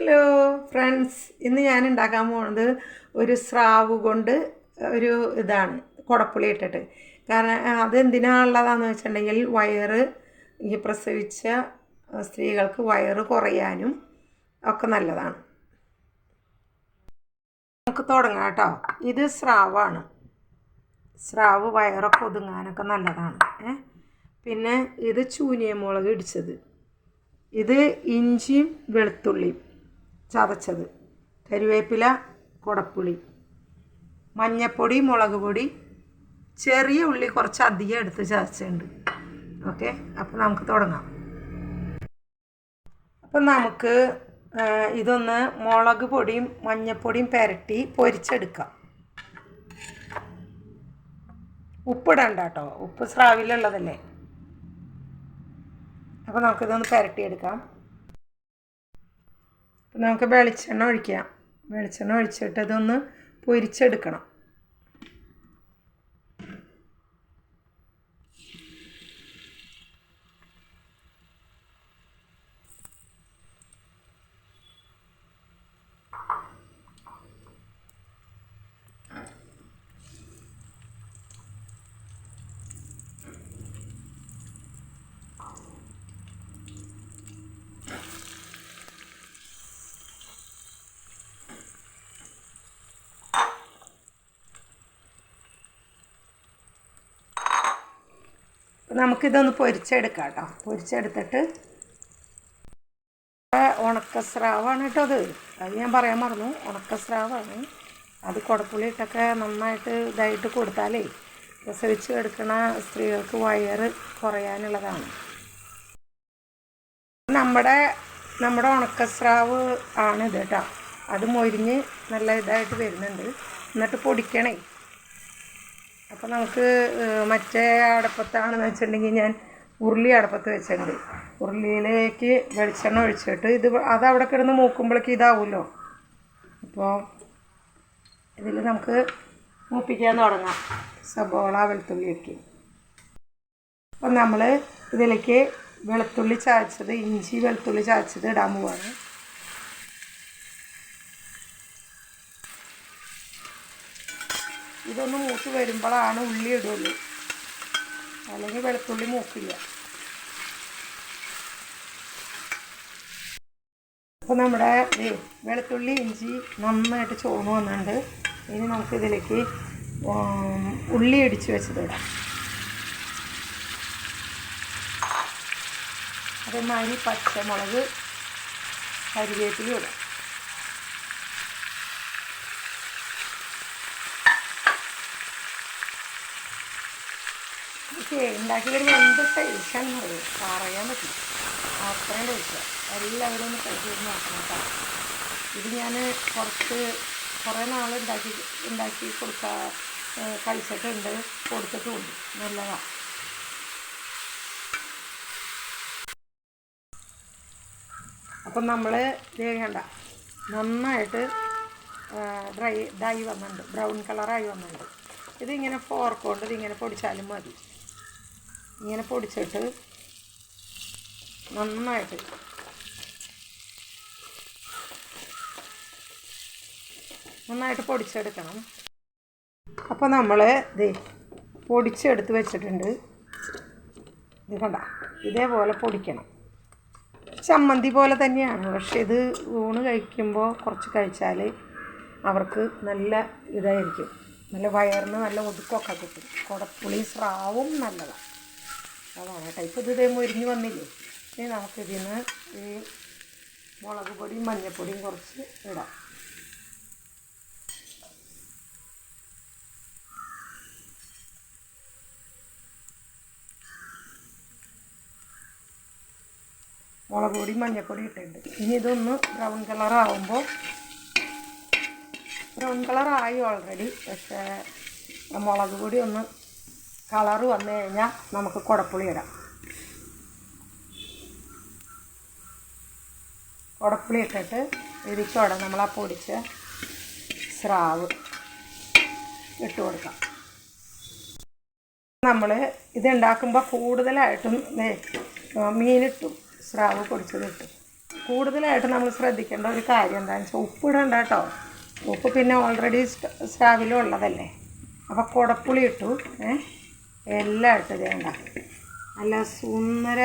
Hello friends, ഇന്ന് ഞാൻ ഉണ്ടാക്കാൻ പോകുന്നത് ഒരു സ്രാവ് കൊണ്ട് ഒരു ഇതാണ് കുടപ്പുളി ഇട്ടിട്ട്. കാരണം അതെന്തിനാണുള്ളതാണെന്ന് വെച്ചിട്ടുണ്ടെങ്കിൽ ഈ പ്രസവിച്ച സ്ത്രീകൾക്ക് വയറ് കുറയാനും ഒക്കെ നല്ലതാണ്. നമുക്ക് തുടങ്ങാം കേട്ടോ. ഇത് സ്രാവാണ്. സ്രാവ് വയറൊക്കെ ഒതുങ്ങാനൊക്കെ നല്ലതാണ്. പിന്നെ ഇത് ചൂനിയമുളക് ഇടിച്ചത്, ഇത് ഇഞ്ചിയും വെളുത്തുള്ളിയും ചതച്ചത്, കറിവേപ്പില, കുടപ്പുളി, മഞ്ഞൾപ്പൊടി, മുളക് പൊടി, ചെറിയ ഉള്ളി കുറച്ച് അധികം എടുത്ത് ചതച്ചിട്ടുണ്ട്. ഓക്കെ, അപ്പോൾ നമുക്ക് തുടങ്ങാം. അപ്പം നമുക്ക് ഇതൊന്ന് മുളക് പൊടിയും മഞ്ഞൾപ്പൊടിയും പുരട്ടി പൊരിച്ചെടുക്കാം. ഉപ്പിടണ്ട കേട്ടോ, ഉപ്പ് സ്രാവിലുള്ളതല്ലേ. അപ്പോൾ നമുക്കിതൊന്ന് പുരട്ടിയെടുക്കാം. അപ്പം നമുക്ക് വെളിച്ചെണ്ണ ഒഴിക്കാം. വെളിച്ചെണ്ണ ഒഴിച്ചിട്ട് ഇതൊന്ന് പൊരിച്ചെടുക്കണം. നമുക്കിതൊന്ന് പൊരിച്ചെടുക്കാം കേട്ടോ. പൊരിച്ചെടുത്തിട്ട് ഉണക്കസ്രാവാണ് കേട്ടോ. അത് ഞാൻ പറയാൻ മറന്നു. ഉണക്കസ്രാവാണ്. അത് കുടപ്പുളി ഇട്ടൊക്കെ നന്നായിട്ട് ഇതായിട്ട് കൊടുത്താലേ പ്രസവിച്ച് കിടക്കുന്ന സ്ത്രീകൾക്ക് വയറ് കുറയാനുള്ളതാണ്. നമ്മുടെ ഉണക്കസ്രാവ് ആണ് ഇത് കേട്ടോ. അത് മൊരിഞ്ഞ് നല്ല ഇതായിട്ട് വരുന്നുണ്ട്. എന്നിട്ട് പൊടിക്കണേ. അപ്പോൾ നമുക്ക് മറ്റേ അടപ്പത്താണെന്ന് വെച്ചിട്ടുണ്ടെങ്കിൽ ഞാൻ ഉരുളി അടപ്പത്ത് വെച്ചിട്ടുണ്ട്. ഉരുളിയിലേക്ക് വെളിച്ചെണ്ണ ഒഴിച്ചിട്ട് അതവിടെ കിടന്ന് മൂക്കുമ്പോഴേക്ക് ഇതാവുമല്ലോ. അപ്പോൾ ഇതിൽ നമുക്ക് മൂപ്പിക്കാൻ തുടങ്ങാം. സബോള, വെളുത്തുള്ളിയൊക്കെ. അപ്പം നമ്മൾ ഇതിലേക്ക് വെളുത്തുള്ളി ചതച്ചത്, ഇഞ്ചി വെളുത്തുള്ളി ചതച്ചത് ഇടാൻ പോവാണ്. ഇതൊന്ന് മൂത്ത് വരുമ്പോഴാണ് ഉള്ളി ഇടുള്ളൂ, അല്ലെങ്കിൽ വെളുത്തുള്ളി മൂക്കില്ല. അപ്പോൾ നമ്മുടെ വെളുത്തുള്ളി ഇഞ്ചി നന്നായിട്ട് ചുവന്ന് വന്നിട്ടുണ്ട്. ഇനി നമുക്കിതിലേക്ക് ഉള്ളി ഇടിച്ച് വെച്ചത് ഇടാം. അതേമാതിരി പച്ചമുളക്, കറിവേപ്പില ഇടാം. ഉണ്ടാക്കി വരുമ്പോൾ എന്ത് ടേസ്റ്റാണെന്ന് പറയാൻ പറ്റില്ല. അത്രയും ടേസ്റ്റാണ്. എല്ലാവരും ഒന്ന് ട്രൈ ചെയ്ത് നോക്കണം കേട്ടോ. ഇത് ഞാൻ കുറേ നാൾ ഉണ്ടാക്കി കഴിച്ചിട്ടുണ്ട്, കൊടുത്തിട്ടുമുണ്ട്. നല്ലതാണ്. അപ്പം നമ്മൾ വേണ്ട നന്നായിട്ട് ഇതായി വന്നിട്ടുണ്ട്, ബ്രൗൺ കളറായി വന്നിട്ടുണ്ട്. ഇതിങ്ങനെ ഫോർക്ക് കൊണ്ട് ഇതിങ്ങനെ പൊടിച്ചാലും മതി. ഇങ്ങനെ പൊടിച്ചിട്ട് നന്നായിട്ട് പൊടിച്ചെടുക്കണം. അപ്പോൾ നമ്മൾ പൊടിച്ചെടുത്ത് വെച്ചിട്ടുണ്ട്. ഇത് കണ്ട, ഇതേപോലെ പൊടിക്കണം. ചമ്മന്തി പോലെ തന്നെയാണ്. പക്ഷേ ഇത് ഊണ് കഴിക്കുമ്പോൾ കുറച്ച് കഴിച്ചാൽ അവർക്ക് നല്ല ഇതായിരിക്കും. നല്ല വയറിന് നല്ല ഒതുക്കമൊക്കെ കിട്ടും. കുടപ്പുളി സ്രാവും നല്ലതാണ്. അതാണ് കേട്ടോ. ഇപ്പോൾ ഇതേ മൊരിഞ്ഞ് വന്നില്ലേ. ഇനി നമുക്കിതിൽ നിന്ന് ഈ മുളക് പൊടിയും മഞ്ഞൾപ്പൊടിയും കുറച്ച് ഇടാം. മുളക് പൊടി മഞ്ഞൾപ്പൊടി ഇട്ടിട്ടുണ്ട്. ഇനി ഇതൊന്ന് ബ്രൗൺ കളറാകുമ്പോൾ, ബ്രൗൺ കളറായി ഓൾറെഡി. പക്ഷേ മുളക് പൊടി ഒന്ന് കളറ് വന്നു കഴിഞ്ഞാൽ നമുക്ക് കുടപ്പുളി ഇടാം. കുടപ്പുളി ഇട്ടിട്ട് ഇതിക്കോടെ നമ്മൾ ആ പൊടിച്ച സ്രാവ് ഇട്ട് കൊടുക്കാം. നമ്മൾ ഇതുണ്ടാക്കുമ്പോൾ കൂടുതലായിട്ടും മീനിട്ടും സ്രാവ് പൊടിച്ചതിട്ടും കൂടുതലായിട്ട് നമ്മൾ ശ്രദ്ധിക്കേണ്ട ഒരു കാര്യം എന്താണെന്ന് വെച്ചാൽ ഉപ്പിടണ്ട കേട്ടോ. ഉപ്പ് പിന്നെ ഓൾറെഡി സ്റ്റാവിലും ഉള്ളതല്ലേ. അപ്പോൾ കുടപ്പുളി ഇട്ടു, എല്ലാം ഇട്ട് വേണ്ട. നല്ല സുന്ദര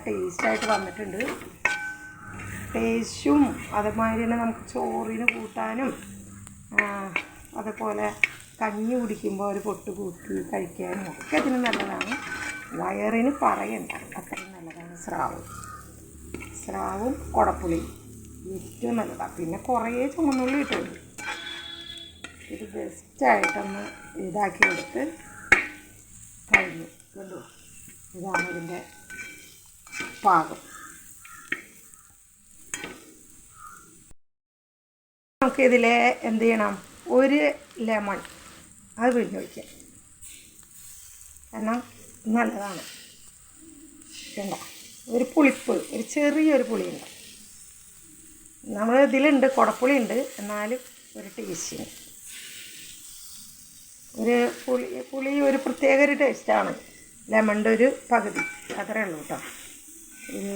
ടേസ്റ്റായിട്ട് വന്നിട്ടുണ്ട്. ടേസ്റ്റും അതുമാതിരി തന്നെ നമുക്ക് ചോറിന് കൂട്ടാനും അതുപോലെ കഞ്ഞി കുടിക്കുമ്പോൾ ഒരു പൊട്ട് കൂട്ടി കഴിക്കാനും ഒക്കെ ഇതിന് നല്ലതാണ്. വയറിന് പറയണ്ട, അത്രയും നല്ലതാണ് സ്രാവും കുടപ്പുളിയും ഏറ്റവും നല്ലതാണ്. പിന്നെ കുറേ ചുമന്നുള്ളി ഇട്ടുണ്ട്. ഇത് ബെസ്റ്റായിട്ടൊന്ന് ഇതാക്കി എടുത്ത് കഴിഞ്ഞു. കണ്ടോ, ഇതാണ് ഇതിൻ്റെ പാകം. നമുക്കിതിൽ എന്ത് ചെയ്യണം, ഒരു ലെമൺ അത് പിഴിഞ്ഞൊഴിക്കാം. കാരണം നല്ലതാണ്. വേണ്ട, ഒരു പുളിപ്പ്, ഒരു ചെറിയൊരു പുളിയുണ്ട്. നമ്മൾ ഇതിലുണ്ട് കുടപ്പുളി ഉണ്ട്, എന്നാലും ഒരു ടേസ്റ്റിന് ഒരു പുളി ഒരു പ്രത്യേക ഒരു ടേസ്റ്റാണ്. ലെമണിൻ്റെ ഒരു പകുതി അത്രയേ ഉള്ളൂ കേട്ടോ. ഒരു